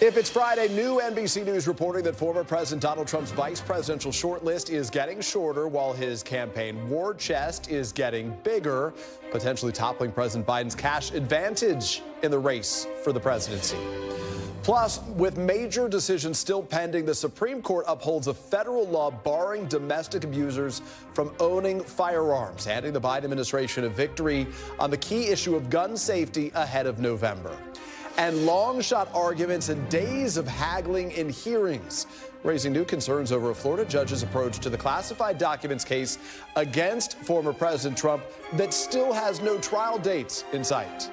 If it's Friday, new NBC News reporting that former President Donald Trump's vice presidential shortlist is getting shorter while his campaign war chest is getting bigger, potentially toppling President Biden's cash advantage in the race for the presidency. Plus, with major decisions still pending, the Supreme Court upholds a federal law barring domestic abusers from owning firearms, handing the Biden administration a victory on the key issue of gun safety ahead of November. And long-shot arguments and days of haggling in hearings, raising new concerns over a Florida judge's approach to the classified documents case against former President Trump that still has no trial dates in sight.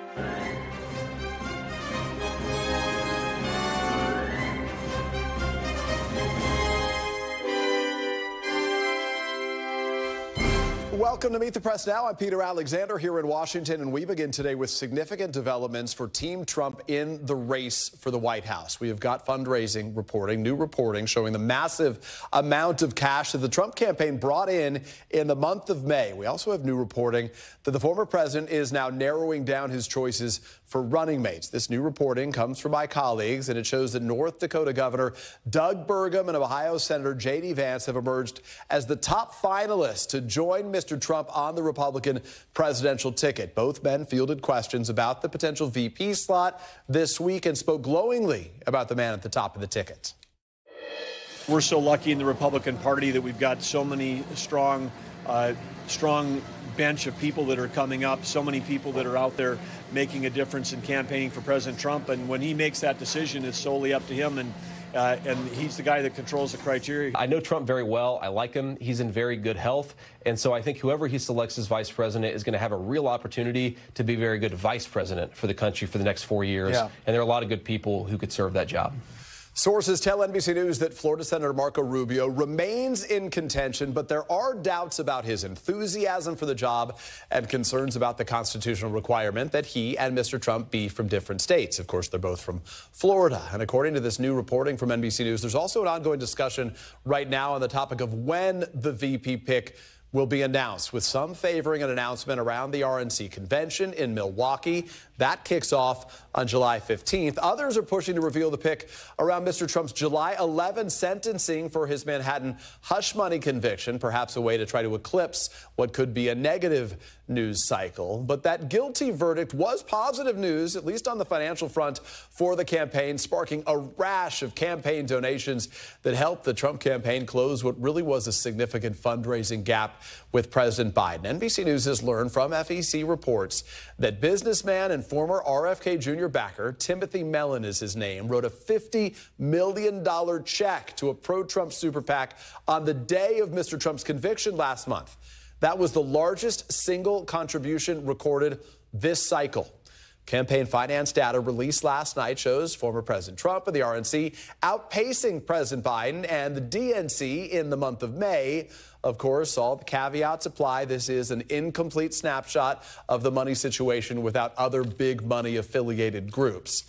Welcome to Meet the Press Now. I'm Peter Alexander here in Washington, and we begin today with significant developments for Team Trump in the race for the White House. We have got fundraising reporting, new reporting showing the massive amount of cash that the Trump campaign brought in the month of May. We also have new reporting that the former president is now narrowing down his choices for running mates. This new reporting comes from my colleagues, and it shows that North Dakota Governor Doug Burgum and Ohio Senator D Vance have emerged as the top finalists to join Mr. Trump on the Republican presidential ticket. Both men fielded questions about the potential VP slot this week and spoke glowingly about the man at the top of the ticket. We're so lucky in the Republican Party that we've got so many strong bench of people that are coming up, so many people that are out there making a difference in campaigning for President Trump. And when he makes that decision, it's solely up to him. And he's the guy that controls the criteria. I know Trump very well. I like him. He's in very good health. And so I think whoever he selects as vice president is going to have a real opportunity to be a very good vice president for the country for the next 4 years. Yeah. And there are a lot of good people who could serve that job. Sources tell NBC News that Florida Senator Marco Rubio remains in contention, but there are doubts about his enthusiasm for the job and concerns about the constitutional requirement that he and Mr. Trump be from different states. Of course, they're both from Florida. And according to this new reporting from NBC News, there's also an ongoing discussion right now on the topic of when the VP pick will be announced, with some favoring an announcement around the RNC convention in Milwaukee. That kicks off on July 15th. Others are pushing to reveal the pick around Mr. Trump's July 11 sentencing for his Manhattan hush money conviction, perhaps a way to try to eclipse what could be a negative news cycle. But that guilty verdict was positive news, at least on the financial front, for the campaign, sparking a rash of campaign donations that helped the Trump campaign close what really was a significant fundraising gap with President Biden. NBC News has learned from FEC reports that businessman and former RFK Jr. backer, Timothy Mellon is his name, wrote a $50 million check to a pro-Trump super PAC on the day of Mr. Trump's conviction last month. That was the largest single contribution recorded this cycle. Campaign finance data released last night shows former President Trump and the RNC outpacing President Biden and the DNC in the month of May. Of course, all the caveats apply. This is an incomplete snapshot of the money situation without other big money affiliated groups.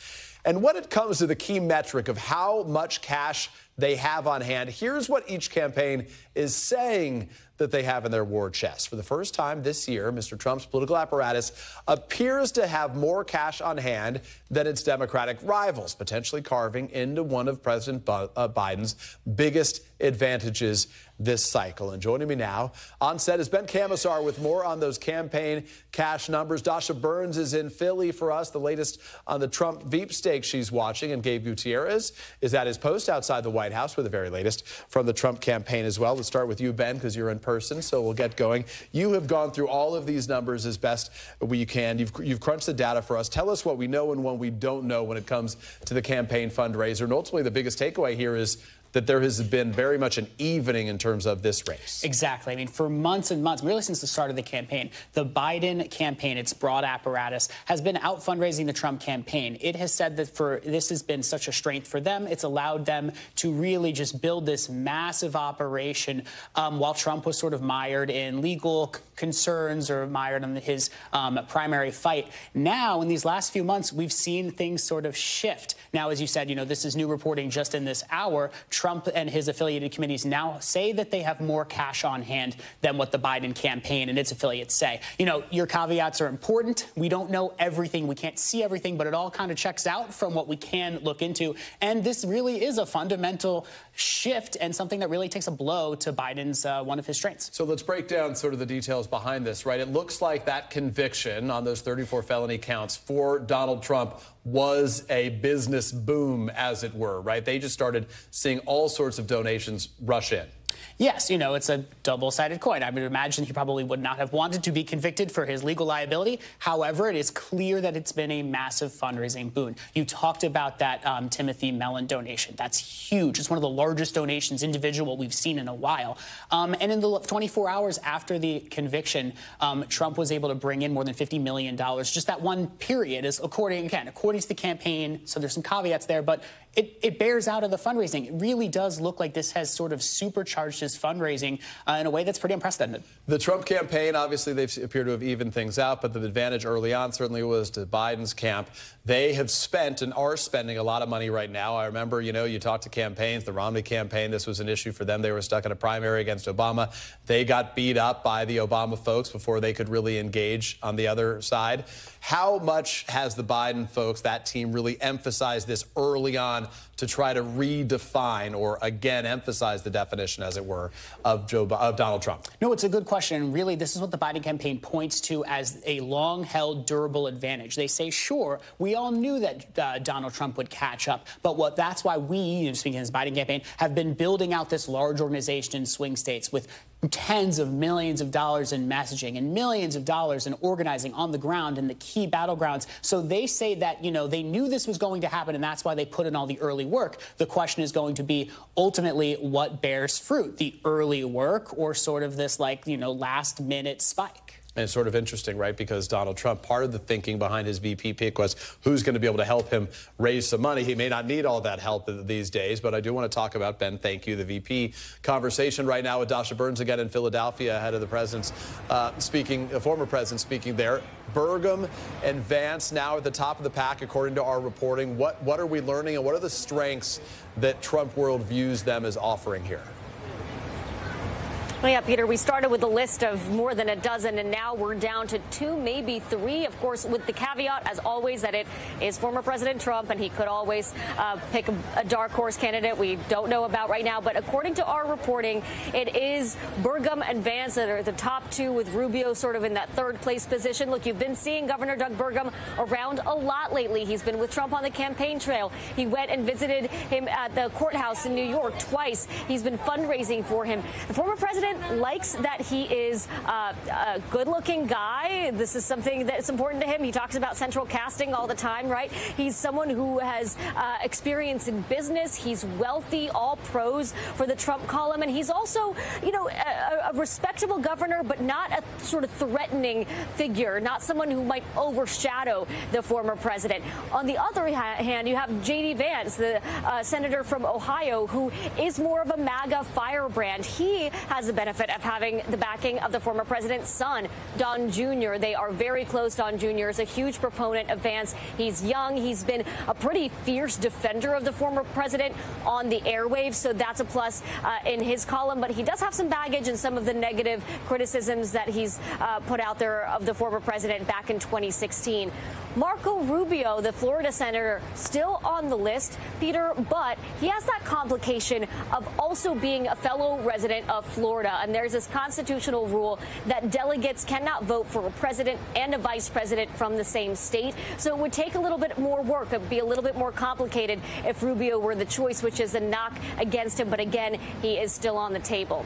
And when it comes to the key metric of how much cash they have on hand, here's what each campaign is saying that they have in their war chest. For the first time this year, Mr. Trump's political apparatus appears to have more cash on hand than its Democratic rivals, potentially carving into one of President Biden's biggest advantages this cycle. And joining me now on set is Ben Camisar with more on those campaign cash numbers. Dasha Burns is in Philly for us, the latest on the Trump Veep stakes she's watching. And Gabe Gutierrez is at his post outside the White House with the very latest from the Trump campaign as well. Let's start with you, Ben, because you're in person, so we'll get going. You have gone through all of these numbers as best we can. You've crunched the data for us. Tell us what we know and what we don't know when it comes to the campaign fundraiser. And ultimately, the biggest takeaway here is that there has been very much an evening in terms of this race. Exactly. I mean, for months and months, really since the start of the campaign, the Biden campaign, its broad apparatus, has been out fundraising the Trump campaign. It has said that this has been such a strength for them. It's allowed them to really just build this massive operation while Trump was sort of mired in legal concerns or mired on his primary fight. Now, in these last few months, we've seen things sort of shift. Now, as you said, this is new reporting just in this hour. Trump and his affiliated committees now say that they have more cash on hand than what the Biden campaign and its affiliates say. Your caveats are important. We don't know everything. We can't see everything, but it all kind of checks out from what we can look into. And this really is a fundamental shift and something that really takes a blow to Biden's one of his strengths. So let's break down sort of the details behind this, right? It looks like that conviction on those 34 felony counts for Donald Trump was a business boom, as it were, right? They just started seeing all sorts of donations rush in. Yes, it's a double-sided coin. I would imagine he probably would not have wanted to be convicted for his legal liability. However, it is clear that it's been a massive fundraising boon. You talked about that Timothy Mellon donation. That's huge. It's one of the largest donations individual we've seen in a while. And in the 24 hours after the conviction, Trump was able to bring in more than $50 million. Just that one period is according to the campaign. So there's some caveats there, but it bears out of the fundraising. It really does look like this has sort of supercharged his fundraising in a way that's pretty unprecedented. The Trump campaign, obviously, they appear to have evened things out, but the advantage early on certainly was to Biden's camp. They have spent and are spending a lot of money right now. I remember, you talked to campaigns, the Romney campaign, this was an issue for them. They were stuck in a primary against Obama. They got beat up by the Obama folks before they could really engage on the other side. How much has the Biden folks, that team, really emphasized this early on to try to redefine or, again, emphasize the definition, as it were, of Donald Trump? No, it's a good question. And really, this is what the Biden campaign points to as a long-held, durable advantage. They say, sure, we all knew that Donald Trump would catch up. But that's why we, speaking of his Biden campaign, have been building out this large organization in swing states with tens of millions of dollars in messaging and millions of dollars in organizing on the ground in the key battlegrounds. So they say that, they knew this was going to happen, and that's why they put in all the early work. The question is going to be ultimately what bears fruit, the early work or sort of this last minute spike. And it's sort of interesting, right, because Donald Trump, part of the thinking behind his VP pick was who's going to be able to help him raise some money. He may not need all that help these days, but I do want to talk about, Ben, thank you, the VP conversation right now with Dasha Burns again in Philadelphia ahead of the president's former president speaking there. Burgum and Vance now at the top of the pack, according to our reporting. What are we learning, and what are the strengths that Trump world views them as offering here? Well, yeah, Peter, we started with a list of more than a dozen, and now we're down to 2, maybe 3, of course, with the caveat, as always, that it is former President Trump, and he could always pick a dark horse candidate we don't know about right now. But according to our reporting, it is Burgum and Vance that are the top 2, with Rubio sort of in that third-place position. Look, you've been seeing Governor Doug Burgum around a lot lately. He's been with Trump on the campaign trail. He went and visited him at the courthouse in New York twice. He's been fundraising for him. The former president likes that he is a good-looking guy. This is something that's important to him. He talks about central casting all the time, right? He's someone who has experience in business. He's wealthy, all pros for the Trump column. And he's also, a respectable governor, but not a sort of threatening figure, not someone who might overshadow the former president. On the other hand, you have J.D. Vance, the senator from Ohio, who is more of a MAGA firebrand. He has the benefit of having the backing of the former president's son, Don Jr. They are very close. Don Jr. is a huge proponent of Vance. He's young. He's been a pretty fierce defender of the former president on the airwaves, so that's a plus in his column. But he does have some baggage in some of the negative criticisms that he's put out there of the former president back in 2016. Marco Rubio, the Florida senator, still on the list, Peter, but he has that complication of also being a fellow resident of Florida. And there's this constitutional rule that delegates cannot vote for a president and a vice president from the same state. So it would take a little bit more work. It would be a little bit more complicated if Rubio were the choice, which is a knock against him. But again, he is still on the table.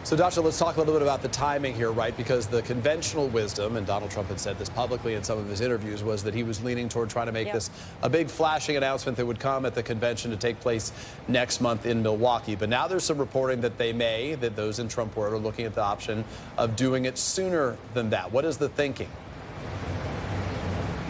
So, Dasha, let's talk a little bit about the timing here, right? Because the conventional wisdom, and Donald Trump had said this publicly in some of his interviews, was that he was leaning toward trying to make this a big flashing announcement that would come at the convention to take place next month in Milwaukee. But now there's some reporting that that those in Trump world are looking at the option of doing it sooner than that. What is the thinking?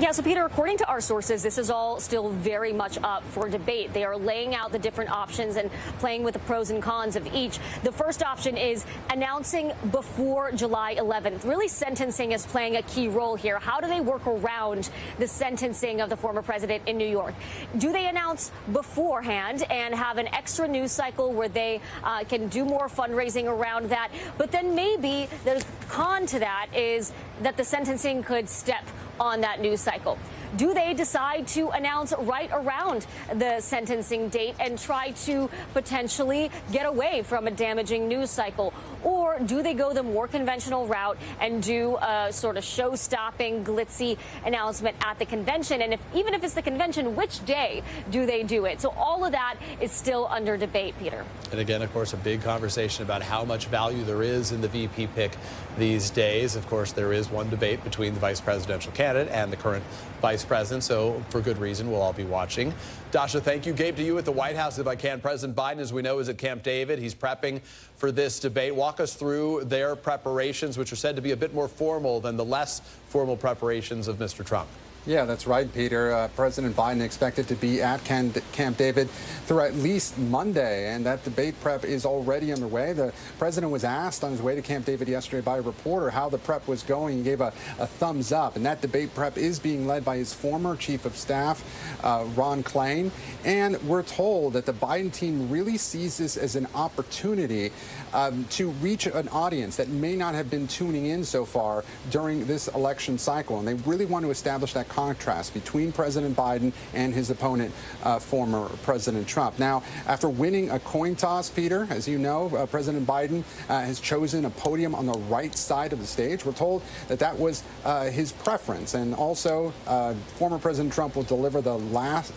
Yeah, so Peter, according to our sources, this is all still very much up for debate. They are laying out the different options and playing with the pros and cons of each. The first option is announcing before July 11th. Really, sentencing is playing a key role here. How do they work around the sentencing of the former president in New York? Do they announce beforehand and have an extra news cycle where they can do more fundraising around that? But then maybe the con to that is that the sentencing could step on that news cycle. Do they decide to announce right around the sentencing date and try to potentially get away from a damaging news cycle? Or do they go the more conventional route and do a sort of show-stopping, glitzy announcement at the convention? And even if it's the convention, which day do they do it? So all of that is still under debate, Peter. And again, of course, a big conversation about how much value there is in the VP pick these days. Of course, there is one debate between the vice presidential candidate and the current vice president, so for good reason, we'll all be watching. Dasha, thank you. Gabe, to you at the White House, if I can. President Biden, as we know, is at Camp David. He's prepping for this debate. Walk us through their preparations, which are said to be a bit more formal than the less formal preparations of Mr. Trump. Yeah, that's right, Peter. President Biden expected to be at Camp David through at least Monday, and that debate prep is already underway. The president was asked on his way to Camp David yesterday by a reporter how the prep was going. He gave a thumbs up, and that debate prep is being led by his former chief of staff, Ron Klain. And we're told that the Biden team really sees this as an opportunity to reach an audience that may not have been tuning in so far during this election cycle, and they really want to establish that contrast between President Biden and his opponent, former President Trump. Now, after winning a coin toss, Peter, as you know, President Biden has chosen a podium on the right side of the stage. We're told that that was his preference, and also former President Trump will deliver the last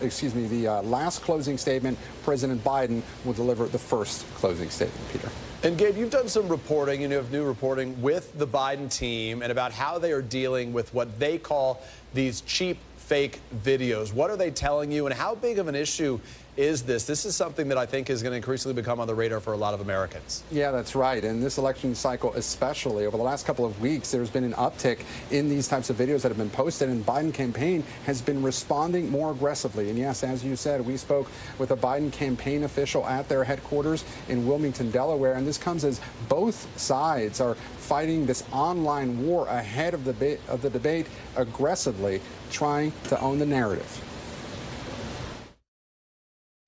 closing statement. President Biden will deliver the first closing statement, Peter. And Gabe, you've done some reporting, and you have new reporting with the Biden team and about how they are dealing with what they call these cheap fake videos. What are they telling you, and how big of an issue is this? This is something that I think is going to increasingly become on the radar for a lot of Americans. Yeah, that's right. And this election cycle especially, over the last couple of weeks, there's been an uptick in these types of videos that have been posted, and Biden campaign has been responding more aggressively. And yes, as you said, we spoke with a Biden campaign official at their headquarters in Wilmington, Delaware, and this comes as both sides are fighting this online war ahead of the debate aggressively, trying to own the narrative.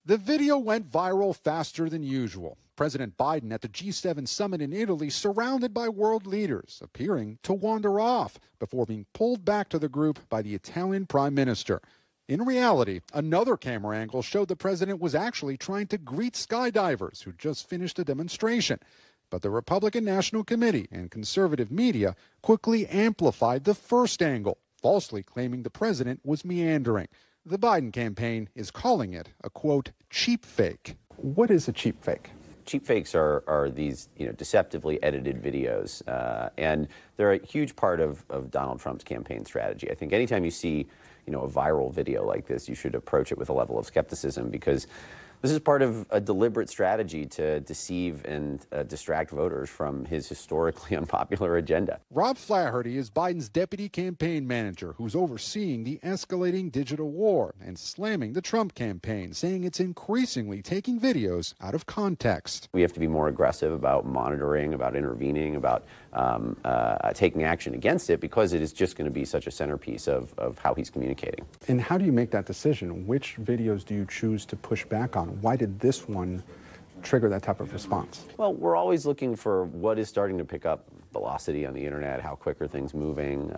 The video went viral faster than usual. President Biden at the G7 summit in Italy, surrounded by world leaders, appearing to wander off before being pulled back to the group by the Italian prime minister. In reality, another camera angle showed the president was actually trying to greet skydivers who just finished a demonstration. But the Republican National Committee and conservative media quickly amplified the first angle, falsely claiming the president was meandering. The Biden campaign is calling it a, quote, cheap fake. What is a cheap fake? Cheap fakes are these, deceptively edited videos, and they're a huge part of Donald Trump's campaign strategy. I think anytime you see, a viral video like this, you should approach it with a level of skepticism, because this is part of a deliberate strategy to deceive and distract voters from his historically unpopular agenda. Rob Flaherty is Biden's deputy campaign manager, who's overseeing the escalating digital war and slamming the Trump campaign, saying it's increasingly taking videos out of context. We have to be more aggressive about monitoring, about intervening, about taking action against it, because it is just going to be such a centerpiece of how he's communicating. And how do you make that decision? Which videos do you choose to push back on? Why did this one trigger that type of response? Well, we're always looking for what is starting to pick up velocity on the internet, how quick are things moving,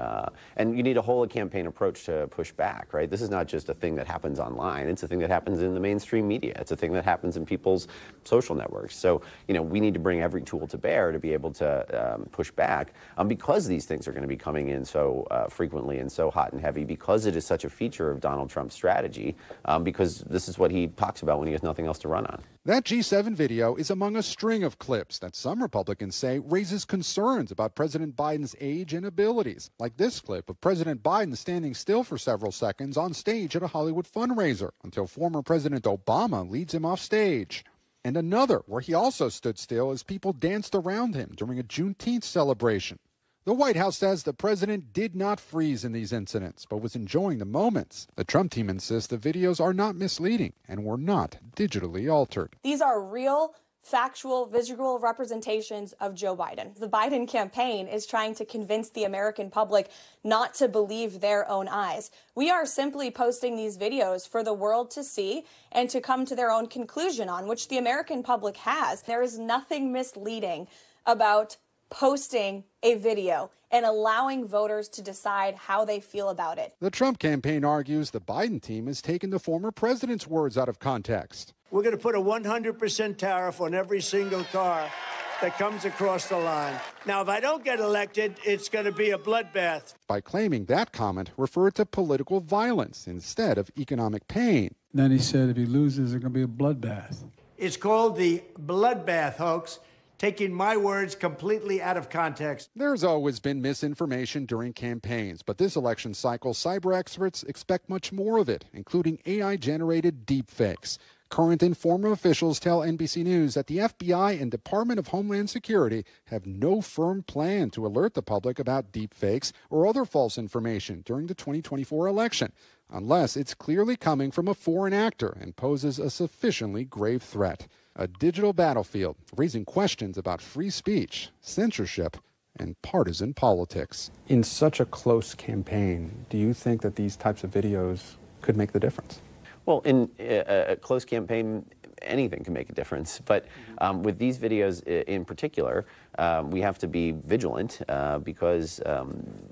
and you need a whole campaign approach to push back, right? This is not just a thing that happens online, it's a thing that happens in the mainstream media, it's a thing that happens in people's social networks. So, we need to bring every tool to bear to be able to push back, because these things are going to be coming in so frequently and so hot and heavy, because it is such a feature of Donald Trump's strategy, because this is what he talks about when he has nothing else to run on. That G7 video is among a string of clips that some Republicans say raises concerns about President Biden's age and abilities, like this clip of President Biden standing still for several seconds on stage at a Hollywood fundraiser until former President Obama leads him off stage. And another where he also stood still as people danced around him during a Juneteenth celebration. The White House says the president did not freeze in these incidents, but was enjoying the moments. The Trump team insists the videos are not misleading and were not digitally altered. These are real, factual, visual representations of Joe Biden. The Biden campaign is trying to convince the American public not to believe their own eyes. We are simply posting these videos for the world to see and to come to their own conclusion on, which the American public has. There is nothing misleading about posting a video and allowing voters to decide how they feel about it. The Trump campaign argues the Biden team has taken the former president's words out of context. We're going to put a 100% tariff on every single car that comes across the line. Now, if I don't get elected, it's going to be a bloodbath. By claiming that comment referred to political violence instead of economic pain. Then he said if he loses, it's going to be a bloodbath. It's called the bloodbath hoax, taking my words completely out of context. There's always been misinformation during campaigns, but this election cycle, cyber experts expect much more of it, including AI-generated deepfakes. Current and former officials tell NBC News that the FBI and Department of Homeland Security have no firm plan to alert the public about deepfakes or other false information during the 2024 election, unless it's clearly coming from a foreign actor and poses a sufficiently grave threat. A digital battlefield raising questions about free speech, censorship, and partisan politics. In such a close campaign, do you think that these types of videos could make the difference? Well, in a close campaign, anything can make a difference. But with these videos in particular, we have to be vigilant because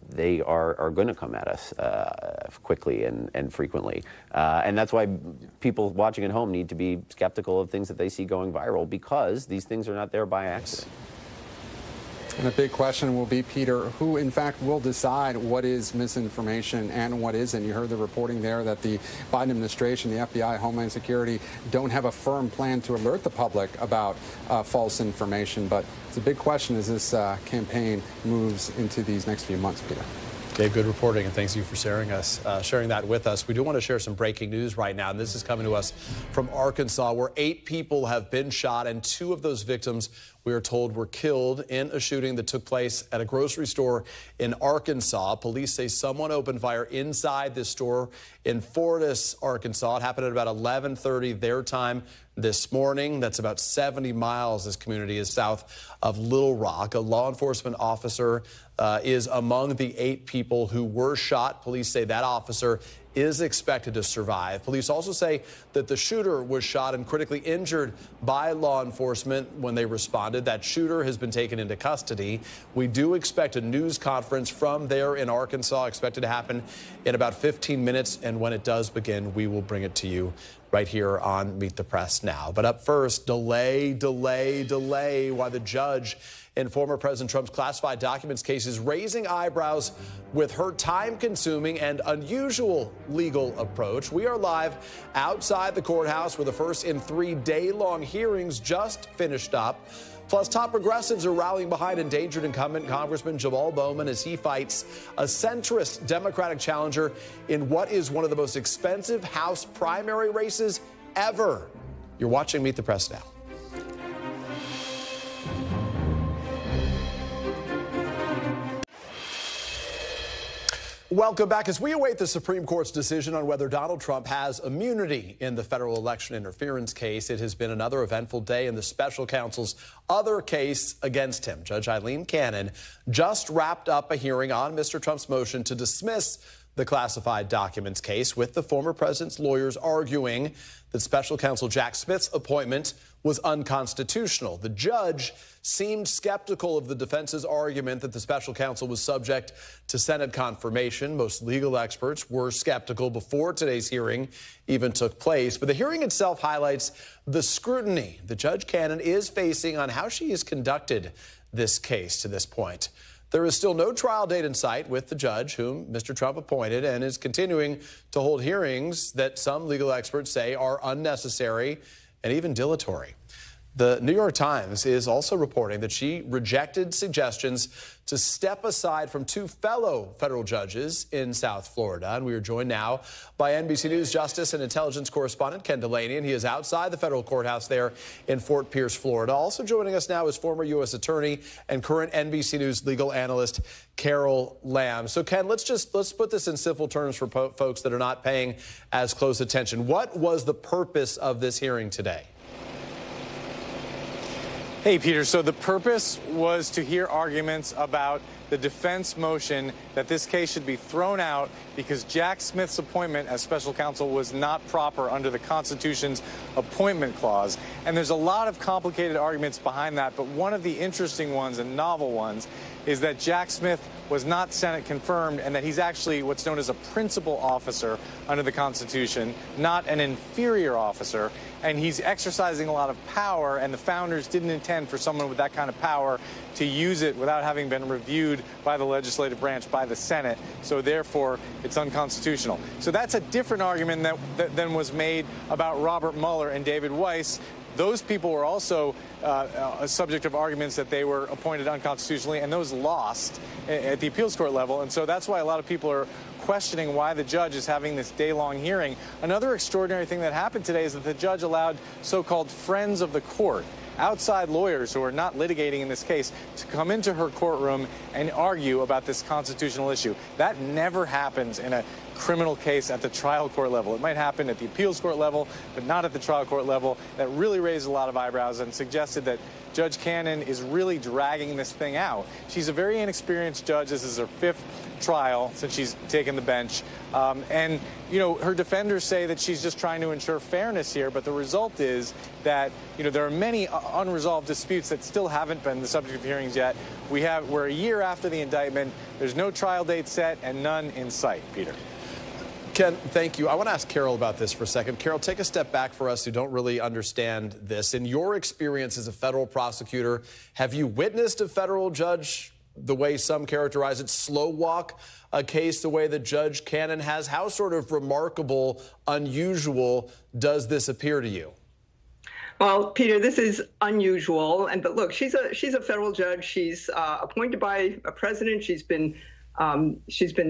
they are going to come at us quickly and frequently. And that's why people watching at home need to be skeptical of things that they see going viral, because these things are not there by accident. And the big question will be, Peter, who in fact will decide what is misinformation and what isn't? You heard the reporting there that the Biden administration, the FBI, Homeland Security don't have a firm plan to alert the public about false information. But it's a big question as this campaign moves into these next few months, Peter. Dave, good reporting, and thanks you for sharing that with us. We do want to share some breaking news right now, and this is coming to us from Arkansas, where 8 people have been shot, and 2 of those victims, we are told, were killed in a shooting that took place at a grocery store in Arkansas. Police say someone opened fire inside this store in Fortis, Arkansas. It happened at about 11:30 their time this morning. That's about 70 miles. This community is south of Little Rock. A law enforcement officer is among the 8 people who were shot. Police say that officer is expected to survive. Police also say that the shooter was shot and critically injured by law enforcement when they responded. That shooter has been taken into custody. We do expect a news conference from there in Arkansas, expected to happen in about 15 minutes. And when it does begin, we will bring it to you right here on Meet the Press Now. But up first, delay while the judge in former President Trump's classified documents case is raising eyebrows with her time-consuming and unusual legal approach. We are live outside the courthouse where the first in 3 day-long hearings just finished up. Plus, top progressives are rallying behind endangered incumbent Congressman Jamaal Bowman as he fights a centrist Democratic challenger in what is one of the most expensive House primary races ever. You're watching Meet the Press Now. Welcome back. As we await the Supreme Court's decision on whether Donald Trump has immunity in the federal election interference case, it has been another eventful day in the special counsel's other case against him. Judge Eileen Cannon just wrapped up a hearing on Mr. Trump's motion to dismiss the classified documents case, with the former president's lawyers arguing that special counsel Jack Smith's appointment was unconstitutional. The judge seemed skeptical of the defense's argument that the special counsel was subject to Senate confirmation. Most legal experts were skeptical before today's hearing even took place. But the hearing itself highlights the scrutiny that Judge Cannon is facing on how she has conducted this case to this point. There is still no trial date in sight with the judge whom Mr. Trump appointed, and is continuing to hold hearings that some legal experts say are unnecessary and even dilatory. The New York Times is also reporting that she rejected suggestions to step aside from two fellow federal judges in South Florida. And we are joined now by NBC News Justice and Intelligence correspondent Ken Delaney, and he is outside the federal courthouse there in Fort Pierce, Florida. Also joining us now is former U.S. Attorney and current NBC News legal analyst Carol Lamb. So, Ken, let's put this in simple terms for folks that are not paying as close attention. What was the purpose of this hearing today? Hey, Peter. So the purpose was to hear arguments about the defense motion that this case should be thrown out because Jack Smith's appointment as special counsel was not proper under the Constitution's appointment clause. And there's a lot of complicated arguments behind that, but one of the interesting ones and novel ones is that Jack Smith was not Senate confirmed and that he's actually what's known as a principal officer under the Constitution, not an inferior officer. And he's exercising a lot of power, and the founders didn't intend for someone with that kind of power to use it without having been reviewed by the legislative branch, by the Senate. So therefore, it's unconstitutional. So that's a different argument than was made about Robert Mueller and David Weiss. Those people were also a subject of arguments that they were appointed unconstitutionally, and those lost at the appeals court level. And so that's why a lot of people are questioning why the judge is having this day-long hearing. Another extraordinary thing that happened today is that the judge allowed so-called friends of the court, outside lawyers who are not litigating in this case, to come into her courtroom and argue about this constitutional issue. That never happens in a criminal case at the trial court level. It might happen at the appeals court level, but not at the trial court level. That really raised a lot of eyebrows and suggested that Judge Cannon is really dragging this thing out. She's a very inexperienced judge. This is her fifth trial since she's taken the bench. And, you know, her defenders say that she's just trying to ensure fairness here, but the result is that, you know, there are many unresolved disputes that still haven't been the subject of hearings yet. We're a year after the indictment. There's no trial date set and none in sight, Peter. Ken, thank you. I want to ask Carol about this for a second. Carol, take a step back for us who don't really understand this. In your experience as a federal prosecutor, have you witnessed a federal judge, the way some characterize it, slow walk a case the way that Judge Cannon has? How sort of remarkable, unusual does this appear to you? Well, Peter, this is unusual. But look, she's a federal judge. She's appointed by a president. She's been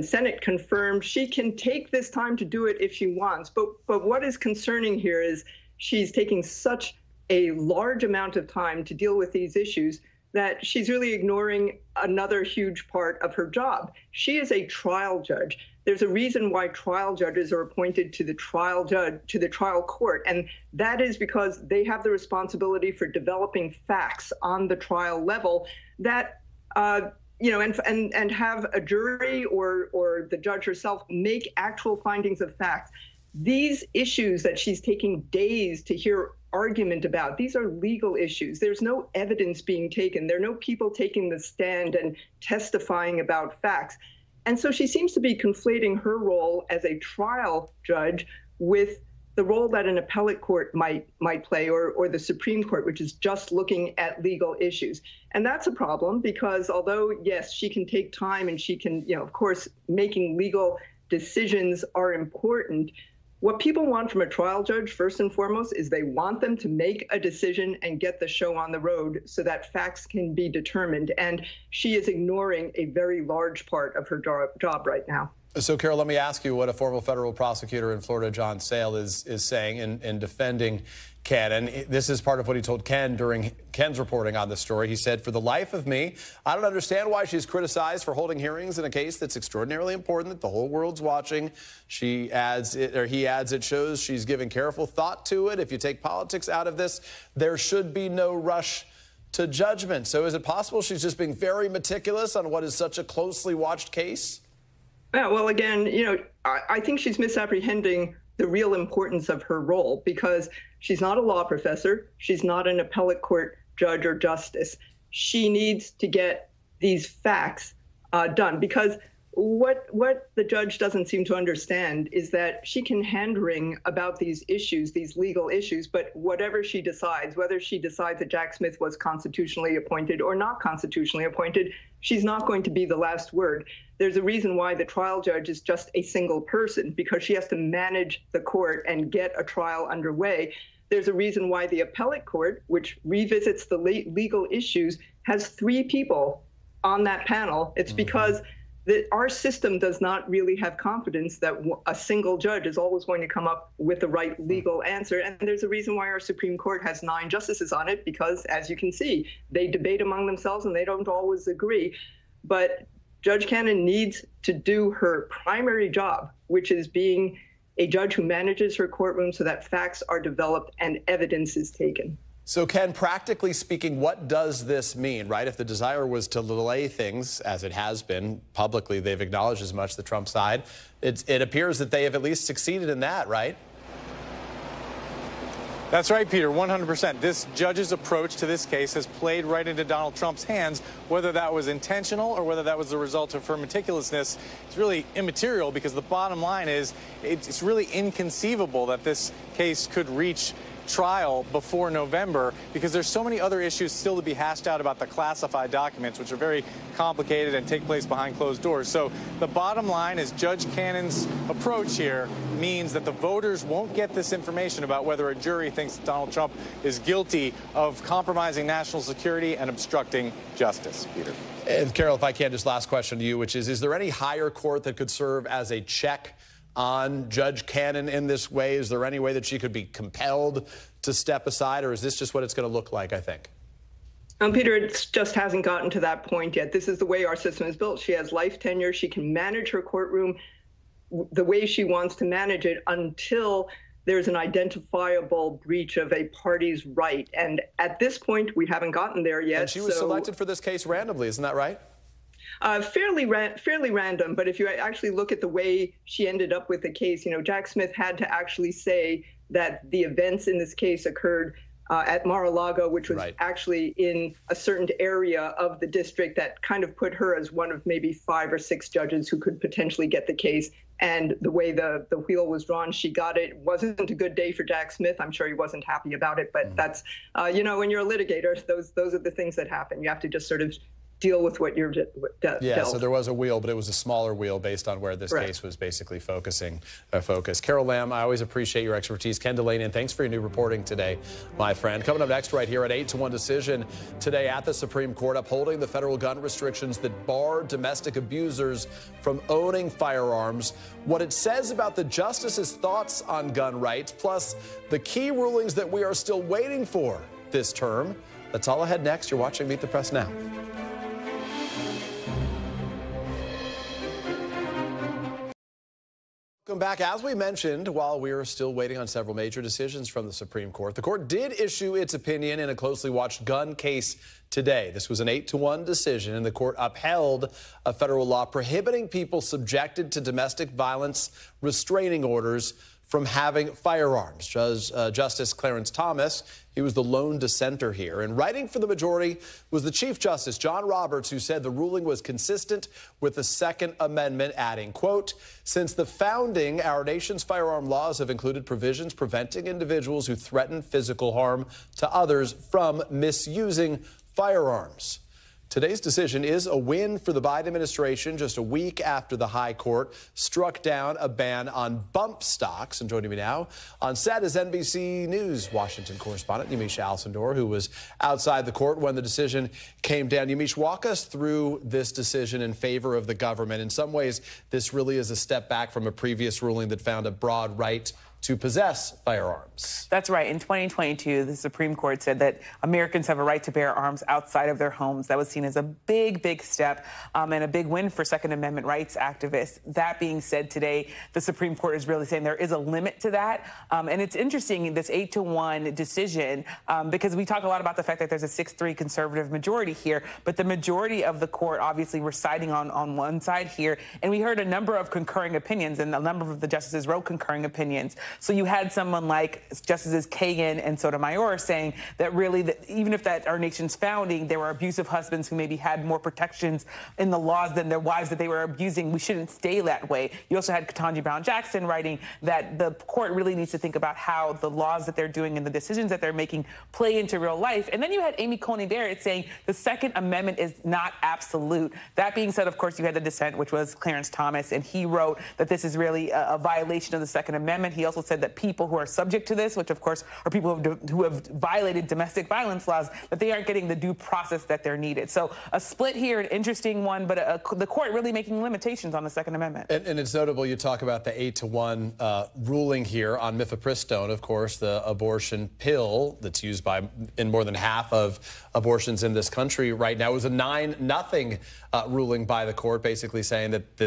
Senate confirmed. She can take this time to do it if she wants. But what is concerning here is she's taking such a large amount of time to deal with these issues that she's really ignoring another huge part of her job. She is a trial judge. There's a reason why trial judges are appointed to the trial court, and that is because they have the responsibility for developing facts on the trial level that and have a jury or the judge herself make actual findings of fact. These issues that she's taking days to hear argument about, these are legal issues. There's no evidence being taken. There are no people taking the stand and testifying about facts. And so she seems to be conflating her role as a trial judge with the role that an appellate court might play, or the Supreme Court, which is just looking at legal issues. And that's a problem because although, yes, she can take time and she can, of course, making legal decisions are important. What people want from a trial judge, first and foremost, is they want them to make a decision and get the show on the road so that facts can be determined. And she is ignoring a very large part of her job right now. So, Carol, let me ask you what a former federal prosecutor in Florida, John Sale, is saying in defending Cannon. This is part of what he told Ken during Ken's reporting on the story. He said, "For the life of me, I don't understand why she's criticized for holding hearings in a case that's extraordinarily important, that the whole world's watching." He adds, it shows she's giving careful thought to it. If you take politics out of this, there should be no rush to judgment. So is it possible she's just being very meticulous on what is such a closely watched case? Yeah, well, again, I think she's misapprehending the real importance of her role because she's not a law professor. She's not an appellate court judge or justice. She needs to get these facts done because what the judge doesn't seem to understand is that she can hand-wring about these issues, these legal issues, but whatever she decides, whether she decides that Jack Smith was constitutionally appointed or not constitutionally appointed, she's not going to be the last word. There's a reason why the trial judge is just a single person, because she has to manage the court and get a trial underway. there's a reason why the appellate court, which revisits the legal issues, has 3 people on that panel. It's because our system does not really have confidence that a single judge is always going to come up with the right legal answer. And there's a reason why our Supreme Court has 9 justices on it, because, as you can see, they debate among themselves and they don't always agree. But Judge Cannon needs to do her primary job, which is being a judge who manages her courtroom so that facts are developed and evidence is taken. So, Ken, practically speaking, what does this mean, right? If the desire was to delay things, as it has been publicly, they've acknowledged as much, the Trump side, it appears that they have at least succeeded in that, right? That's right, Peter, 100%. This judge's approach to this case has played right into Donald Trump's hands. Whether that was intentional or whether that was the result of her meticulousness, it's really immaterial, because the bottom line is it's really inconceivable that this case could reach trial before November, because there's so many other issues still to be hashed out about the classified documents, which are very complicated and take place behind closed doors. So the bottom line is Judge Cannon's approach here means that the voters won't get this information about whether a jury thinks Donald Trump is guilty of compromising national security and obstructing justice. Peter. And Carol, if I can, just last question to you, which is there any higher court that could serve as a check on Judge Cannon in this way? Is there any way that she could be compelled to step aside, or is this just what it's going to look like, I think? Peter, it just hasn't gotten to that point yet. This is the way our system is built. She has life tenure. She can manage her courtroom the way she wants to manage it until there's an identifiable breach of a party's right. And at this point, we haven't gotten there yet. And she was selected for this case randomly, isn't that right? Fairly random, but if you actually look at the way she ended up with the case, Jack Smith had to actually say that the events in this case occurred at Mar-a-Lago, which was actually in a certain area of the district that kind of put her as one of maybe 5 or 6 judges who could potentially get the case. And the way the wheel was drawn, she got it. It wasn't a good day for Jack Smith. I'm sure he wasn't happy about it, but that's, when you're a litigator, those are the things that happen. You have to just sort of deal with what you're dealt. Yeah, so there was a wheel, but it was a smaller wheel based on where this case was basically focused. Carol Lamb, I always appreciate your expertise. Ken Delaney, and thanks for your new reporting today, my friend. Coming up next right here at 8-1 decision today at the Supreme Court, upholding the federal gun restrictions that bar domestic abusers from owning firearms, what it says about the justice's thoughts on gun rights, plus the key rulings that we are still waiting for this term. That's all ahead next. You're watching Meet the Press Now. Welcome back. As we mentioned, while we are still waiting on several major decisions from the Supreme Court, the court did issue its opinion in a closely watched gun case today. This was an 8-1 decision, and the court upheld a federal law prohibiting people subjected to domestic violence restraining orders from having firearms. Justice Clarence Thomas, he was the lone dissenter here. And writing for the majority was the Chief Justice, John Roberts, who said the ruling was consistent with the Second Amendment, adding, quote, "Since the founding, our nation's firearm laws have included provisions preventing individuals who threaten physical harm to others from misusing firearms." Today's decision is a win for the Biden administration just a week after the high court struck down a ban on bump stocks. And joining me now on set is NBC News Washington correspondent Yamiche Alcindor, who was outside the court when the decision came down. Yamiche, walk us through this decision in favor of the government. In some ways, this really is a step back from a previous ruling that found a broad right to possess firearms. That's right. In 2022, the Supreme Court said that Americans have a right to bear arms outside of their homes. That was seen as a big, big step and a big win for Second Amendment rights activists. That being said, today, the Supreme Court is really saying there is a limit to that. And it's interesting, this 8-1 decision, because we talk a lot about the fact that there's a 6-3 conservative majority here, but the majority of the court obviously were siding on one side here. And we heard a number of concurring opinions, and a number of the justices wrote concurring opinions. So you had someone like Justices Kagan and Sotomayor saying that really, that even if that our nation's founding, there were abusive husbands who maybe had more protections in the laws than their wives that they were abusing. We shouldn't stay that way. You also had Ketanji Brown Jackson writing that the court really needs to think about how the laws that they're doing and the decisions that they're making play into real life. And then you had Amy Coney Barrett saying the Second Amendment is not absolute. That being said, of course, you had the dissent, which was Clarence Thomas, and he wrote that this is really a violation of the Second Amendment. He also also said that people who are subject to this, which of course are people who have violated domestic violence laws, that they aren't getting the due process that they're needed. So a split here, an interesting one, but the court really making limitations on the Second Amendment. And it's notable you talk about the 8-1 ruling here on mifepristone, of course, the abortion pill that's used in more than half of abortions in this country right now. It was a 9-0 ruling by the court, basically saying that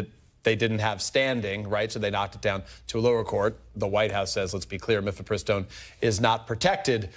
they didn't have standing, right? So they knocked it down to a lower court. The White House says, let's be clear, mifepristone is not protected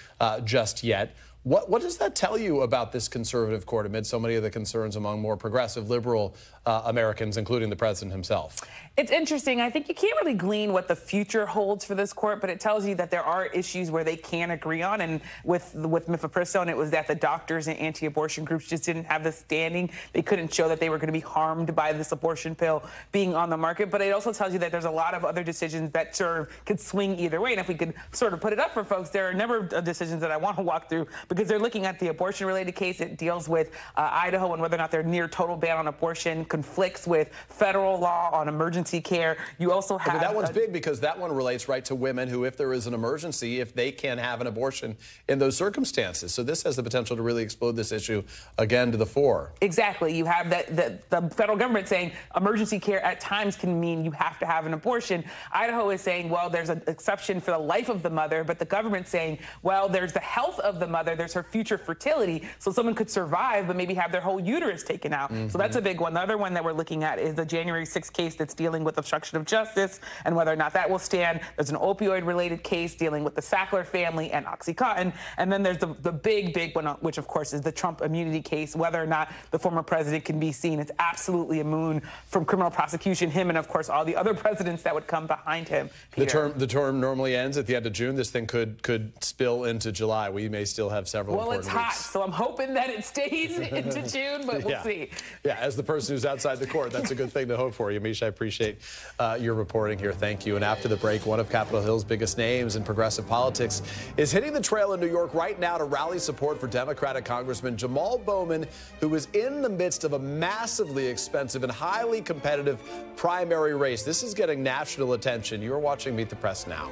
just yet. What does that tell you about this conservative court amid so many of the concerns among more progressive liberal Americans, including the president himself? It's interesting. I think you can't really glean what the future holds for this court, but it tells you that there are issues where they can agree on. And with mifepristone, it was that the doctors and anti-abortion groups just didn't have the standing. They couldn't show that they were going to be harmed by this abortion pill being on the market. But it also tells you that there's a lot of other decisions that sort of could swing either way. And if we could sort of put it up for folks, there are a number of decisions that I want to walk through, because they're looking at the abortion-related case. It deals with Idaho and whether or not their near total ban on abortion conflicts with federal law on emergency care. You also have... But that one's big because that one relates right to women who, if there is an emergency, if they can have an abortion in those circumstances. So this has the potential to really explode this issue again to the fore. Exactly. You have the federal government saying emergency care at times can mean you have to have an abortion. Idaho is saying, well, there's an exception for the life of the mother, but the government's saying, well, there's the health of the mother, there's her future fertility, so someone could survive but maybe have their whole uterus taken out. So that's a big one. The other one that we're looking at is the January 6th case that's dealing with obstruction of justice and whether or not that will stand. There's an opioid-related case dealing with the Sackler family and OxyContin. And then there's the big one, which, of course, is the Trump immunity case, whether or not the former president can be seen as absolutely immune from criminal prosecution, him and, of course, all the other presidents that would come behind him. Peter. The term normally ends at the end of June. This thing could spill into July. We may still have several important weeks. Well, it's hot, so I'm hoping that it stays into June, but we'll see. Yeah, as the person who's outside the court, that's a good thing to hope for. Yamiche, I appreciate your reporting here. Thank you. And after the break, one of Capitol Hill's biggest names in progressive politics is hitting the trail in New York right now to rally support for Democratic Congressman Jamaal Bowman, who is in the midst of a massively expensive and highly competitive primary race. This is getting national attention. You're watching Meet the Press now.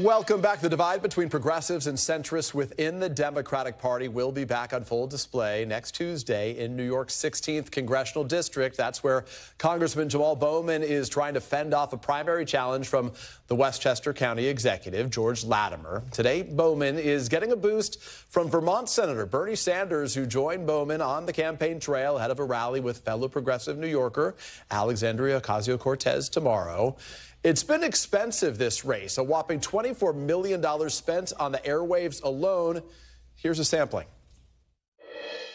Welcome back. The divide between progressives and centrists within the Democratic Party will be back on full display next Tuesday in New York's 16th Congressional District. That's where Congressman Jamaal Bowman is trying to fend off a primary challenge from the Westchester County Executive, George Latimer. Today, Bowman is getting a boost from Vermont Senator Bernie Sanders, who joined Bowman on the campaign trail ahead of a rally with fellow progressive New Yorker Alexandria Ocasio-Cortez tomorrow. It's been expensive, this race, a whopping $24 million spent on the airwaves alone. Here's a sampling.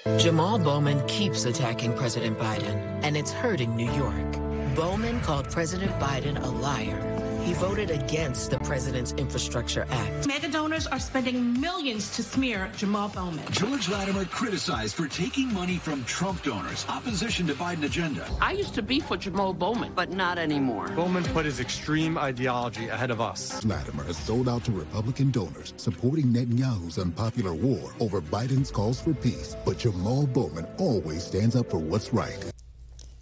Jamaal Bowman keeps attacking President Biden, and it's hurting New York. Bowman called President Biden a liar. He voted against the president's Infrastructure Act. Mega donors are spending millions to smear Jamaal Bowman. George Latimer criticized for taking money from Trump donors, opposition to Biden agenda. I used to be for Jamaal Bowman, but not anymore. Bowman put his extreme ideology ahead of us. Latimer has sold out to Republican donors, supporting Netanyahu's unpopular war over Biden's calls for peace. But Jamaal Bowman always stands up for what's right.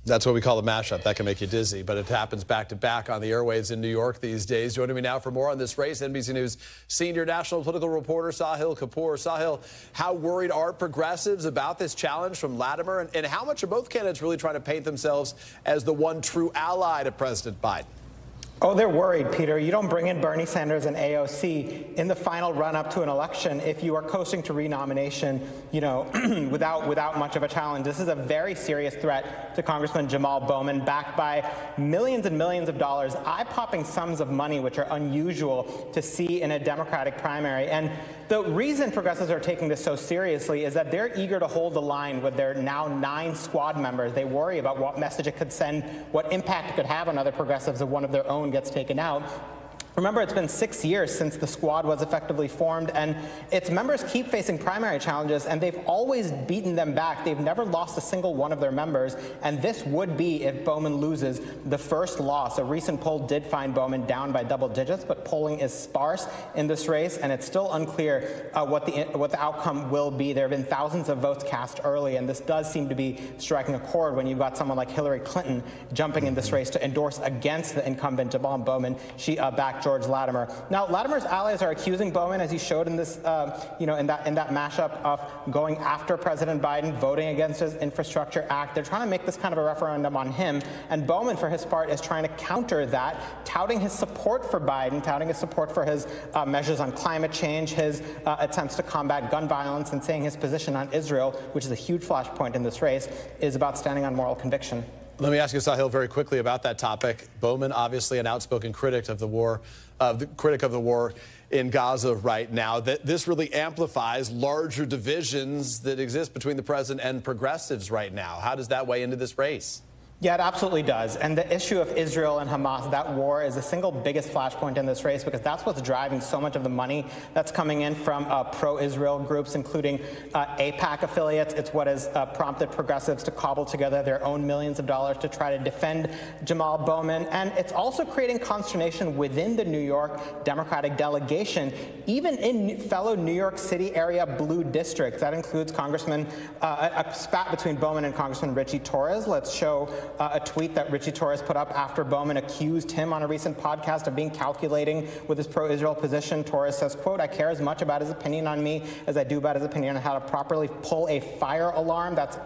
That's what we call a mashup. That can make you dizzy, but it happens back to back on the airwaves in New York these days. Joining me now for more on this race, NBC News senior national political reporter Sahil Kapoor. Sahil, how worried are progressives about this challenge from Latimer, and how much are both candidates really trying to paint themselves as the one true ally to President Biden? Oh, they're worried, Peter. You don't bring in Bernie Sanders and AOC in the final run-up to an election if you are coasting to renomination, without much of a challenge. This is a very serious threat to Congressman Jamaal Bowman, backed by millions and millions of dollars, eye-popping sums of money, which are unusual to see in a Democratic primary. And the reason progressives are taking this so seriously is that they're eager to hold the line with their now 9 squad members. They worry about what message it could send, what impact it could have on other progressives if one of their own gets taken out. Remember, it's been 6 years since the squad was effectively formed, and its members keep facing primary challenges, and they've always beaten them back. They've never lost a single one of their members, and this would be, if Bowman loses, the first loss. A recent poll did find Bowman down by double digits, but polling is sparse in this race, and it's still unclear what the outcome will be. There have been thousands of votes cast early, and this does seem to be striking a chord when you've got someone like Hillary Clinton jumping in this race to endorse against the incumbent Jamaal Bowman. She backed George Latimer. Now, Latimer's allies are accusing Bowman, as he showed in this, in that mashup, of going after President Biden, voting against his Infrastructure Act. They're trying to make this kind of a referendum on him, and Bowman, for his part, is trying to counter that, touting his support for Biden, touting his support for his measures on climate change, his attempts to combat gun violence, and saying his position on Israel, which is a huge flashpoint in this race, is about standing on moral conviction. Let me ask you, Sahil, very quickly about that topic. Bowman, obviously an outspoken critic of the war, in Gaza right now. That this really amplifies larger divisions that exist between the president and progressives right now. How does that weigh into this race? Yeah, it absolutely does. And the issue of Israel and Hamas, that war, is the single biggest flashpoint in this race, because that's what's driving so much of the money that's coming in from pro-Israel groups, including AIPAC affiliates. It's what has prompted progressives to cobble together their own millions of dollars to try to defend Jamaal Bowman. And it's also creating consternation within the New York Democratic delegation, even in fellow New York City area blue districts. That includes a spat between Bowman and Congressman Richie Torres. Let's show a tweet that Richie Torres put up after Bowman accused him on a recent podcast of being calculating with his pro-Israel position. Torres says, quote, "I care as much about his opinion on me as I do about his opinion on how to properly pull a fire alarm." That's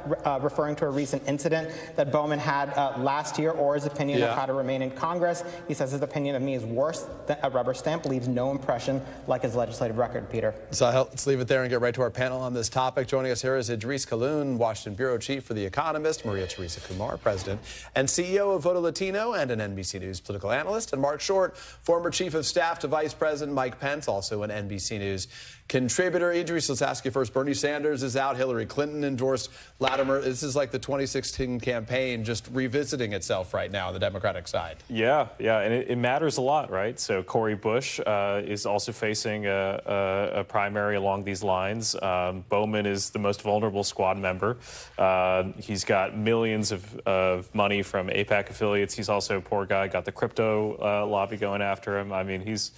referring to a recent incident that Bowman had last year, or his opinion of how to remain in Congress. He says his opinion of me is worse than a rubber stamp, leaves no impression like his legislative record. Peter. So let's leave it there and get right to our panel on this topic. Joining us here is Idris Kaloun, Washington Bureau Chief for The Economist, Maria Teresa Kumar, President and CEO of Voto Latino and an NBC News political analyst, and Mark Short, former Chief of Staff to Vice President Mike Pence, also an NBC News contributor. Idris, let's ask you first. Bernie Sanders is out. Hillary Clinton endorsed Latimer. This is like the 2016 campaign just revisiting itself right now on the Democratic side. Yeah, and it matters a lot, right? So Cori Bush is also facing a primary along these lines. Bowman is the most vulnerable squad member. He's got millions of money from AIPAC affiliates. He's also a poor guy, got the crypto lobby going after him. I mean, he's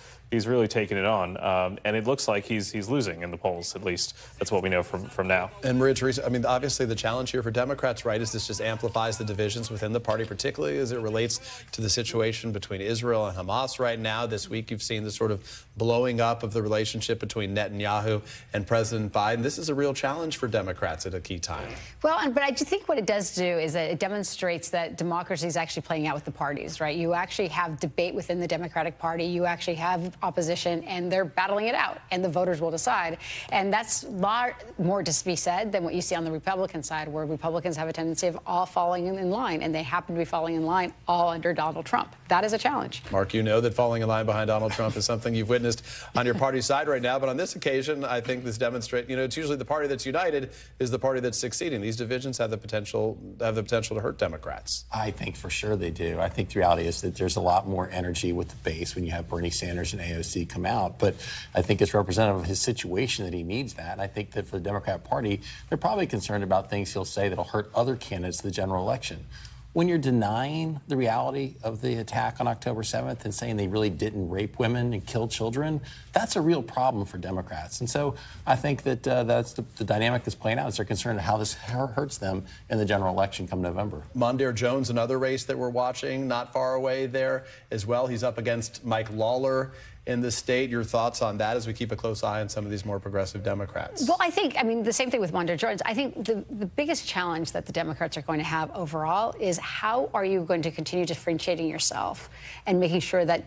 really taking it on, and it looks like he's losing in the polls. At least that's what we know from now. And Maria Teresa, I mean, obviously the challenge here for Democrats, right, is this just amplifies the divisions within the party, particularly as it relates to the situation between Israel and Hamas right now. This week you've seen the sort of blowing up of the relationship between Netanyahu and President Biden. This is a real challenge for Democrats at a key time. Well, but I do think what it does do is that it demonstrates that democracy is actually playing out with the parties, right? You actually have debate within the Democratic Party. You actually have opposition, and they're battling it out, and the voters will decide. And that's more to be said than what you see on the Republican side, where Republicans have a tendency of all falling in line, and they happen to be falling in line all under Donald Trump. That is a challenge. Mark, you know that falling in line behind Donald Trump is something you've witnessed on your party side right now, but on this occasion, I think this demonstrates, it's usually the party that's united is the party that's succeeding. These divisions have the potential to hurt Democrats. I think for sure they do. I think the reality is that there's a lot more energy with the base when you have Bernie Sanders and AOC come out, but I think it's representative of his situation that he needs that. And I think that for the Democrat Party, they're probably concerned about things he'll say that'll hurt other candidates in the general election. When you're denying the reality of the attack on October 7th and saying they really didn't rape women and kill children, that's a real problem for Democrats. And so I think that that's the dynamic that's playing out, is they're concerned how this hurts them in the general election come November. Mondaire Jones, another race that we're watching, not far away there as well. He's up against Mike Lawler in the state. Your thoughts on that as we keep a close eye on some of these more progressive Democrats? Well, I think, the same thing with Mondaire Jones. I think the biggest challenge that the Democrats are going to have overall is how are you going to continue differentiating yourself and making sure that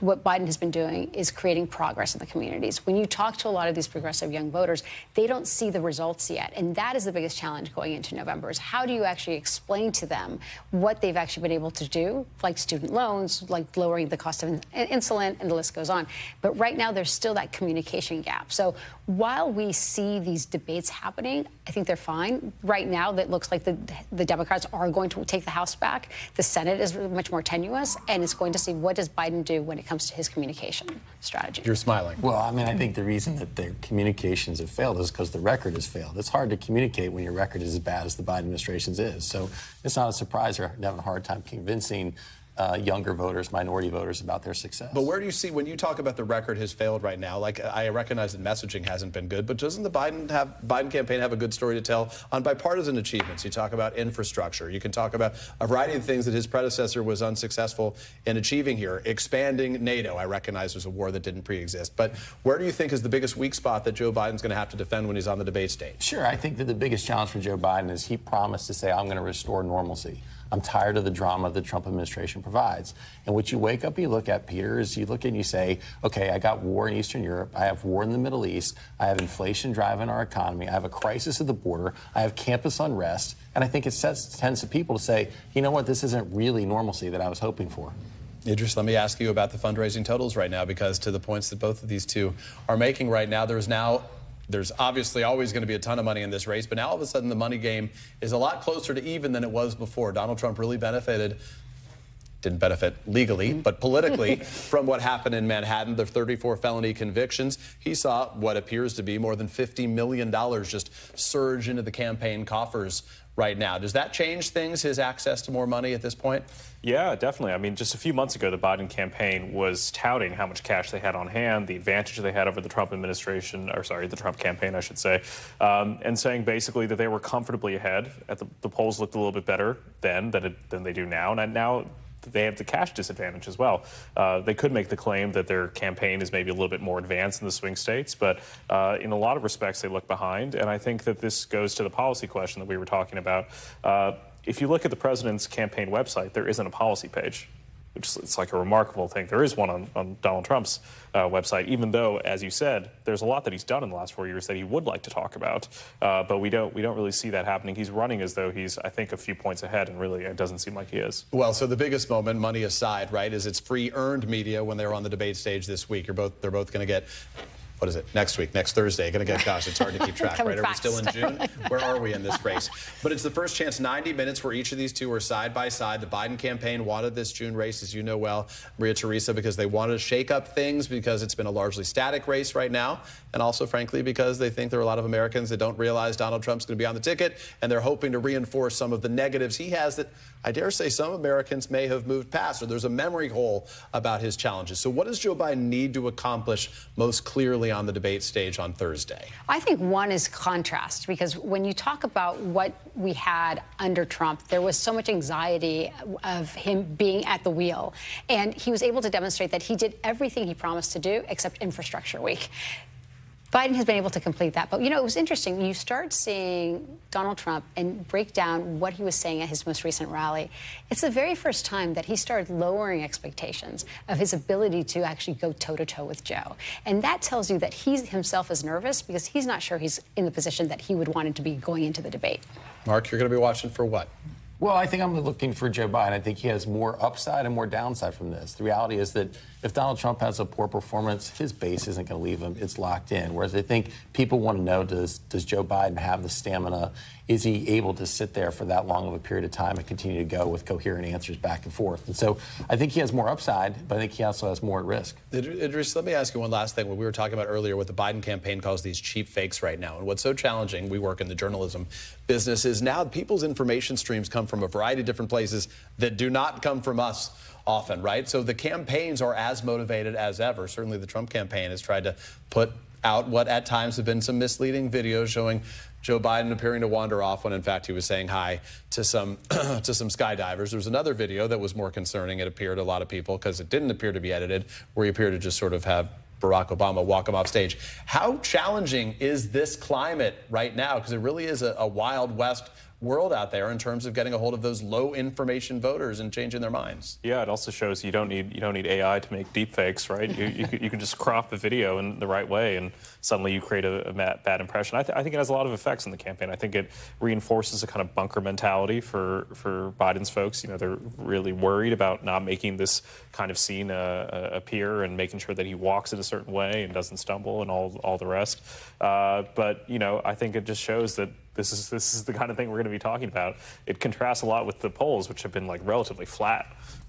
what Biden has been doing is creating progress in the communities. When you talk to a lot of these progressive young voters, they don't see the results yet. And that is the biggest challenge going into November, is how do you actually explain to them what they've actually been able to do, like student loans, like lowering the cost of insulin, and the list goes on. But right now, there's still that communication gap. So while we see these debates happening, I think they're fine. Right now, that looks like the Democrats are going to take the House back. The Senate is much more tenuous, and it's going to see what does Biden do when it comes to his communication strategy. You're smiling. Well, I mean, I think the reason that their communications have failed is because the record has failed. It's hard to communicate when your record is as bad as the Biden administration's is. So it's not a surprise they're having a hard time convincing younger voters, minority voters about their success. But where do you see, when you talk about the record has failed right now, like I recognize that messaging hasn't been good, but doesn't the Biden campaign have a good story to tell on bipartisan achievements? You talk about infrastructure. You can talk about a variety of things that his predecessor was unsuccessful in achieving here. Expanding NATO, I recognize was a war that didn't pre-exist. But where do you think is the biggest weak spot that Joe Biden's going to have to defend when he's on the debate stage? Sure, I think that the biggest challenge for Joe Biden is he promised to say, I'm going to restore normalcy. I'm tired of the drama the Trump administration provides. And what you wake up, you look at, Peter, is you look and you say, okay, I got war in Eastern Europe. I have war in the Middle East. I have inflation driving our economy. I have a crisis at the border. I have campus unrest. And I think it tends to people to say, you know what, this isn't really normalcy that I was hoping for. Idris, let me ask you about the fundraising totals right now, because to the points that both of these two are making right now, there's obviously always going to be a ton of money in this race, but now all of a sudden the money game is a lot closer to even than it was before. Donald Trump really didn't benefit legally, but politically from what happened in Manhattan, the 34 felony convictions. He saw what appears to be more than $50 million just surge into the campaign coffers right now. Does that change things, his access to more money at this point? Yeah, definitely. I mean, just a few months ago, the Biden campaign was touting how much cash they had on hand, the advantage they had over the Trump administration, or sorry, the Trump campaign, I should say, and saying basically that they were comfortably ahead. The polls looked a little bit better then than they do now, and now they have the cash disadvantage as well. They could make the claim that their campaign is maybe a little bit more advanced in the swing states, but in a lot of respects, they look behind. And I think that this goes to the policy question that we were talking about. If you look at the president's campaign website, there isn't a policy page, which is it's like a remarkable thing. There is one on Donald Trump's website, even though, as you said, there's a lot that he's done in the last 4 years that he would like to talk about. But we don't really see that happening. He's running as though he's, I think, a few points ahead, and really it doesn't seem like he is. Well, so the biggest moment, money aside, right, is it's free earned media when they're on the debate stage this week. They're both going to get, what is it, next week, next Thursday. Going to get, gosh, it's hard to keep track, right? Are we still in June? Where are we in this race? But it's the first chance, 90 minutes where each of these two are side by side. The Biden campaign wanted this June race, as you know well, Maria Teresa, because they wanted to shake up things, because it's been a largely static race right now. And also, frankly, because they think there are a lot of Americans that don't realize Donald Trump's going to be on the ticket, and they're hoping to reinforce some of the negatives he has that I dare say some Americans may have moved past, or there's a memory hole about his challenges. So what does Joe Biden need to accomplish most clearly on the debate stage on Thursday? I think one is contrast, because when you talk about what we had under Trump, there was so much anxiety of him being at the wheel. And he was able to demonstrate that he did everything he promised to do except infrastructure week. Biden has been able to complete that. But, you know, it was interesting. You start seeing Donald Trump and break down what he was saying at his most recent rally. It's the very first time that he started lowering expectations of his ability to actually go toe-to-toe with Joe. And that tells you that he himself is nervous, because he's not sure he's in the position that he would want to be going into the debate. Mark, you're going to be watching for what? Well, I think I'm looking for Joe Biden. I think he has more upside and more downside from this. The reality is that if Donald Trump has a poor performance, his base isn't going to leave him. It's locked in. Whereas I think people want to know, does Joe Biden have the stamina? Is he able to sit there for that long of a period of time and continue to go with coherent answers back and forth? And so I think he has more upside, but I think he also has more at risk. Idris, let me ask you one last thing. What we were talking about earlier, what the Biden campaign calls these cheap fakes right now. And what's so challenging, we work in the journalism business, is now people's information streams come from a variety of different places that do not come from us often, right? So the campaigns are as motivated as ever. Certainly the Trump campaign has tried to put out what at times have been some misleading videos showing Joe Biden appearing to wander off when, in fact, he was saying hi to some skydivers. There was another video that was more concerning. It appeared to a lot of people, because it didn't appear to be edited, where he appeared to just sort of have Barack Obama walk him off stage. How challenging is this climate right now? Because it really is a Wild West world out there in terms of getting a hold of those low information voters and changing their minds. Yeah, it also shows you don't need AI to make deep fakes, right? You can just crop the video in the right way, and suddenly you create a bad impression. I think it has a lot of effects in the campaign. I think it reinforces a kind of bunker mentality for Biden's folks. You know, they're really worried about not making this kind of scene appear, and making sure that he walks in a certain way and doesn't stumble and all the rest. But you know, I think it just shows that this is the kind of thing we're going to be talking about. It contrasts a lot with the polls, which have been like relatively flat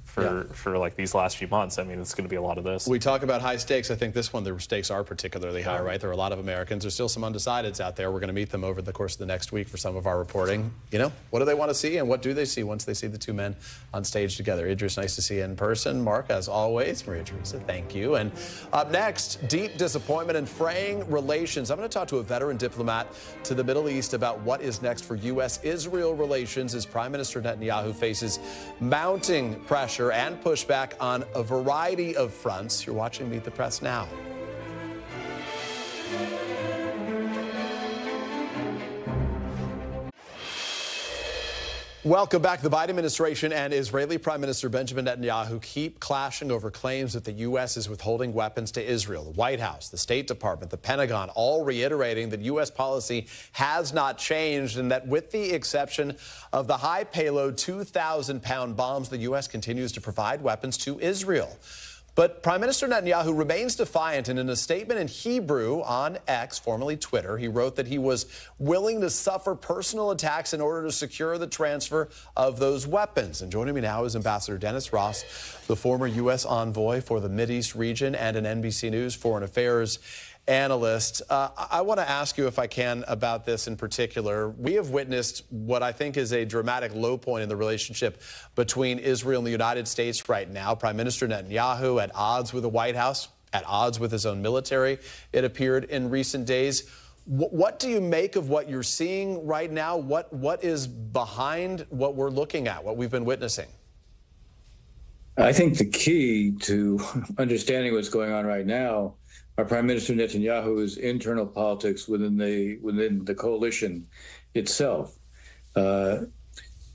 for like these last few months. I mean, it's going to be a lot of this. We talk about high stakes. I think this one, the stakes are particularly high, right? There are a lot of Americans. There's still some undecideds out there. We're going to meet them over the course of the next week for some of our reporting. You know, what do they want to see and what do they see once they see the two men on stage together? Idris, nice to see you in person. Mark, as always. Maria Teresa, thank you. And up next, deep disappointment and fraying relations. I'm going to talk to a veteran diplomat to the Middle East about what is next for U.S.-Israel relations as Prime Minister Netanyahu faces mounting pressure and pushback on a variety of fronts. You're watching Meet the Press now. Welcome back. The Biden administration and Israeli Prime Minister Benjamin Netanyahu keep clashing over claims that the U.S. is withholding weapons to Israel. The White House, the State Department, the Pentagon, all reiterating that U.S. policy has not changed and that with the exception of the high payload 2,000-pound bombs, the U.S. continues to provide weapons to Israel. But Prime Minister Netanyahu remains defiant, and in a statement in Hebrew on X, formerly Twitter, he wrote that he was willing to suffer personal attacks in order to secure the transfer of those weapons. And joining me now is Ambassador Dennis Ross, the former U.S. envoy for the Mideast region and an NBC News foreign affairs analyst. I want to ask you, if I can, about this in particular. We have witnessed what I think is a dramatic low point in the relationship between Israel and the United States right now. Prime Minister Netanyahu at odds with the White House, at odds with his own military, it appeared in recent days. What do you make of what you're seeing right now? What is behind what we're looking at, what we've been witnessing? I think the key to understanding what's going on right now are Prime Minister Netanyahu's internal politics within the coalition itself.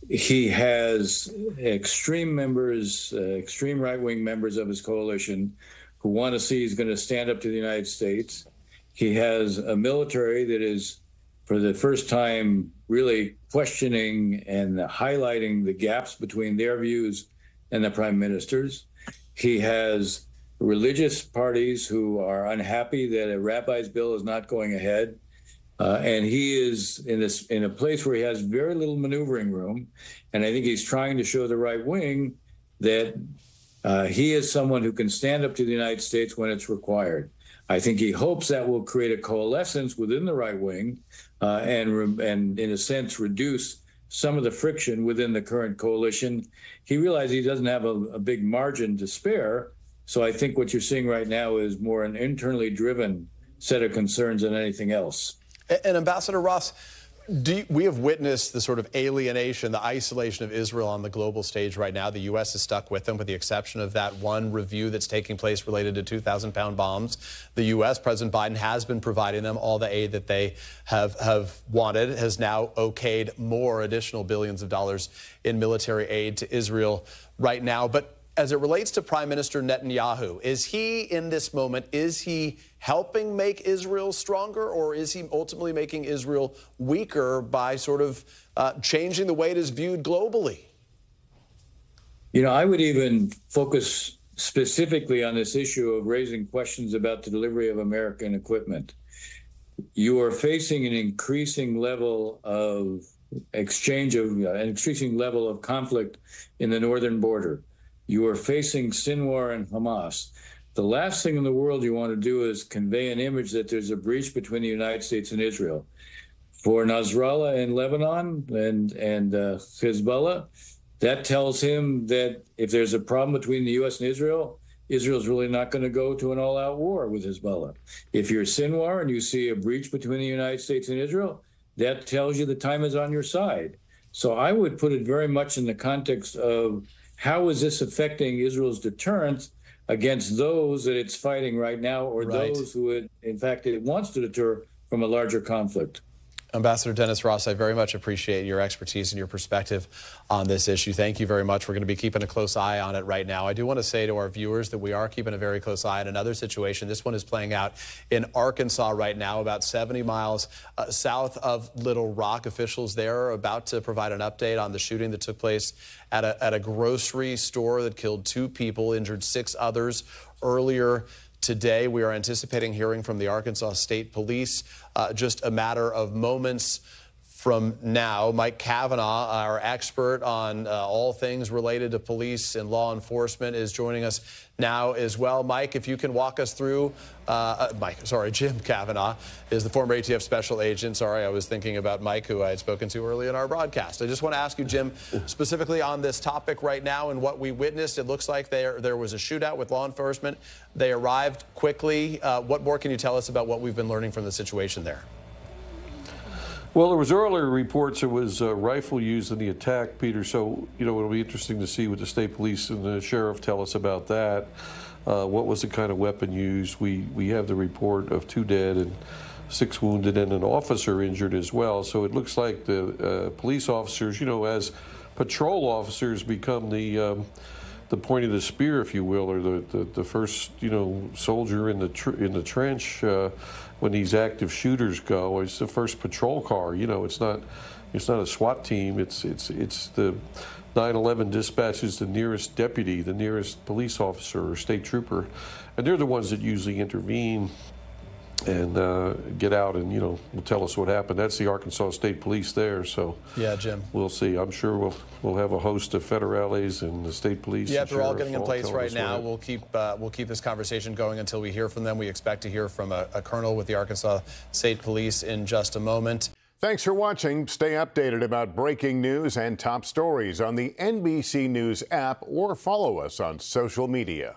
He has extreme members, extreme right-wing members of his coalition who want to see he's going to stand up to the United States. He has a military that is, for the first time, really questioning and highlighting the gaps between their views and the prime minister's. He has religious parties who are unhappy that a rabbi's bill is not going ahead. And he is in a place where he has very little maneuvering room. And I think he's trying to show the right wing that he is someone who can stand up to the United States when it's required. I think he hopes that will create a coalescence within the right wing and in a sense, reduce some of the friction within the current coalition. He realizes he doesn't have a big margin to spare. So I think what you're seeing right now is more an internally driven set of concerns than anything else. And Ambassador Ross, we have witnessed the sort of alienation, the isolation of Israel on the global stage right now. The U.S. is stuck with them, with the exception of that one review that's taking place related to 2,000-pound bombs. The U.S., President Biden, has been providing them all the aid that they have wanted, has now okayed more additional billions of dollars in military aid to Israel right now. But as it relates to Prime Minister Netanyahu, is he, in this moment, is he helping make Israel stronger, or is he ultimately making Israel weaker by sort of changing the way it is viewed globally? You know, I would even focus specifically on this issue of raising questions about the delivery of American equipment. You are facing an increasing level of exchange of an increasing level of conflict in the northern border. You are facing Sinwar and Hamas. The last thing in the world you want to do is convey an image that there's a breach between the United States and Israel. For Nasrallah in Lebanon and Hezbollah, that tells him that if there's a problem between the U.S. and Israel, Israel's really not going to go to an all-out war with Hezbollah. If you're Sinwar and you see a breach between the United States and Israel, that tells you the time is on your side. So I would put it very much in the context of how is this affecting Israel's deterrence against those that it's fighting right now, or those who, in fact, it wants to deter from a larger conflict? Ambassador Dennis Ross, I very much appreciate your expertise and your perspective on this issue. Thank you very much. We're going to be keeping a close eye on it right now. I do want to say to our viewers that we are keeping a very close eye on another situation. This one is playing out in Arkansas right now, about 70 miles south of Little Rock. Officials there are about to provide an update on the shooting that took place at a grocery store that killed 2 people, injured 6 others earlier today. We are anticipating hearing from the Arkansas State Police just a matter of moments from now. Mike Kavanaugh, our expert on all things related to police and law enforcement, is joining us now as well. Mike, if you can walk us through, Jim Kavanaugh is the former ATF special agent. Sorry, I was thinking about Mike, who I had spoken to early in our broadcast. I just want to ask you, Jim, specifically on this topic right now and what we witnessed. It looks like there was a shootout with law enforcement. They arrived quickly. What more can you tell us about what we've been learning from the situation there? Well, there was earlier reports it was a rifle used in the attack, Peter. So, it'll be interesting to see what the state police and the sheriff tell us about that. What was the kind of weapon used? We have the report of 2 dead and 6 wounded and an officer injured as well. So it looks like the police officers, as patrol officers become the point of the spear, if you will, or the first, soldier in the trench. When these active shooters go, it's the first patrol car. It's not a SWAT team. It's the 911 dispatches the nearest deputy, the nearest police officer or state trooper, and they're the ones that usually intervene and get out and will tell us what happened. That's the Arkansas State Police there. So yeah, Jim, we'll see. I'm sure we'll have a host of federales and the state police. Yeah, they're all getting in place right now. We'll keep this conversation going until we hear from them. We expect to hear from a colonel with the Arkansas State Police in just a moment. Thanks for watching. Stay updated about breaking news and top stories on the NBC News app or follow us on social media.